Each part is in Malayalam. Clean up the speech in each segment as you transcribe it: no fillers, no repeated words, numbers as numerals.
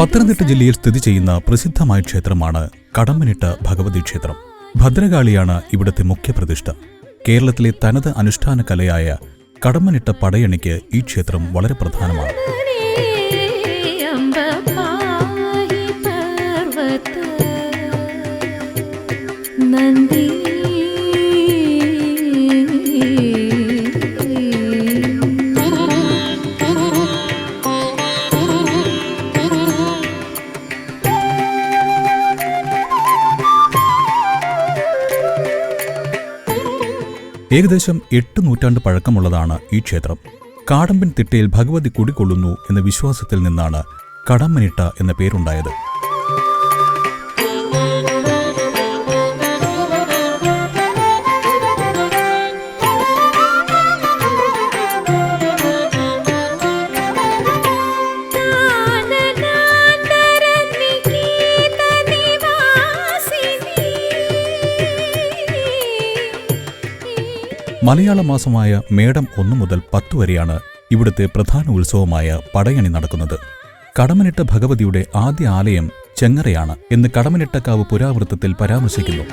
പത്തനംതിട്ട ജില്ലയിൽ സ്ഥിതി ചെയ്യുന്ന പ്രസിദ്ധമായ ക്ഷേത്രമാണ് കടമ്മനിട്ട ഭഗവതി ക്ഷേത്രം. ഭദ്രകാളിയാണ് ഇവിടുത്തെ മുഖ്യപ്രതിഷ്ഠ. കേരളത്തിലെ തനത് അനുഷ്ഠാന കലയായ കടമ്മനിട്ട പടയണിക്ക് ഈ ക്ഷേത്രം വളരെ പ്രധാനമാണ്. ഏകദേശം 8 നൂറ്റാണ്ട് പഴക്കമുള്ളതാണ് ഈ ക്ഷേത്രം. കാടമ്പൻ തിട്ടയിൽ ഭഗവതി കുടികൊള്ളുന്നു എന്ന വിശ്വാസത്തിൽ നിന്നാണ് കടമ്മനിട്ട എന്ന പേരുണ്ടായത്. മലയാള മാസമായ മേടം 1 മുതൽ 10 വരെയാണ് ഇവിടുത്തെ പ്രധാന ഉത്സവമായ പടയണി നടക്കുന്നത്. കടമ്മനിട്ട ഭഗവതിയുടെ ആദ്യ ആലയം ചെങ്ങറയാണ് എന്ന് കടമ്മനിട്ടക്കാവ് പുരാവൃത്തത്തിൽ പരാമർശിക്കുന്നു.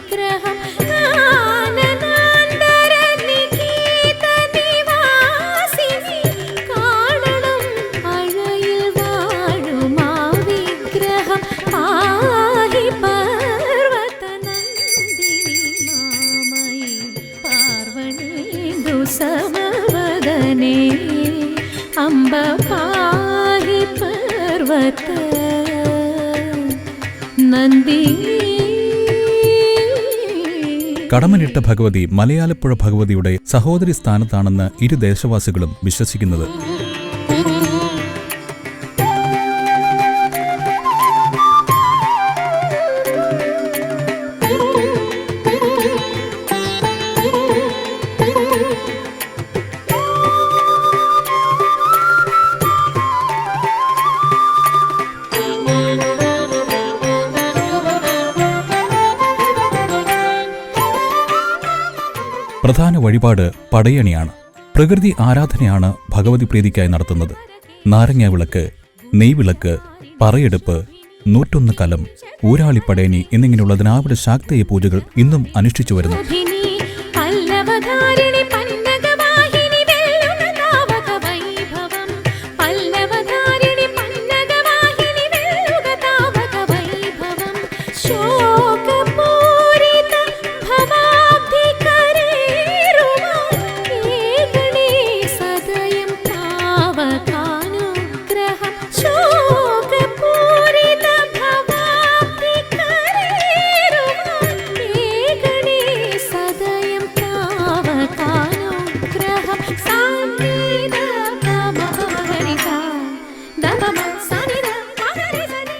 കടമ്മനിട്ട ഭഗവതി മലയാലപ്പുഴ ഭഗവതിയുടെ സഹോദരി സ്ഥാനത്താണെന്ന് ഇരു ദേശവാസികളും വിശ്വസിക്കുന്നത്. പ്രധാന വഴിപാട് പടയണിയാണ്. പ്രകൃതി ആരാധനയാണ് ഭഗവതി പ്രീതിക്കായി നടത്തുന്നത്. നാരങ്ങാവിളക്ക്, നെയ്വിളക്ക്, പറയെടുപ്പ്, 101 കലം, ഊരാളിപ്പടയണി എന്നിങ്ങനെയുള്ള ദ്രാവിഡ ശാക്തേയ പൂജകൾ ഇന്നും അനുഷ്ഠിച്ചു വരുന്നു.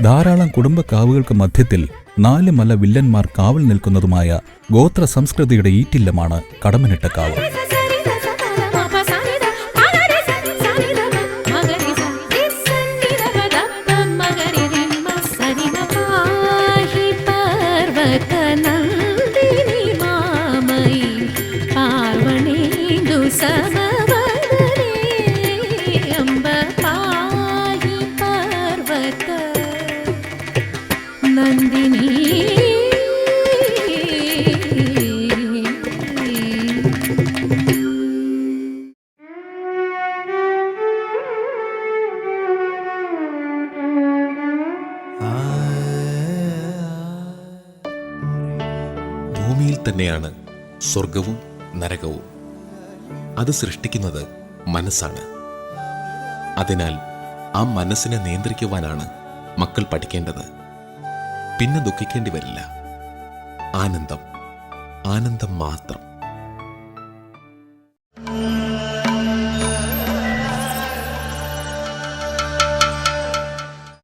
ധാരാളം കുടുംബക്കാവുകൾക്ക് മധ്യത്തിൽ 4 മല വില്ലന്മാർ കാവൽ നിൽക്കുന്നതുമായ ഗോത്ര സംസ്കൃതിയുടെ ഈറ്റില്ലമാണ് കടമ്മനിട്ടക്കാവ്. ഭൂമിയിൽ തന്നെയാണ് സ്വർഗവും നരകവും. അത് സൃഷ്ടിക്കുന്നത് മനസ്സാണ്. അതിനാൽ ആ മനസ്സിനെ നിയന്ത്രിക്കുവാനാണ് മക്കൾ പഠിക്കേണ്ടത്. പിന്നെ ദുഃഖിക്കേണ്ടി വരില്ല. ആനന്ദം, ആനന്ദം മാത്രം.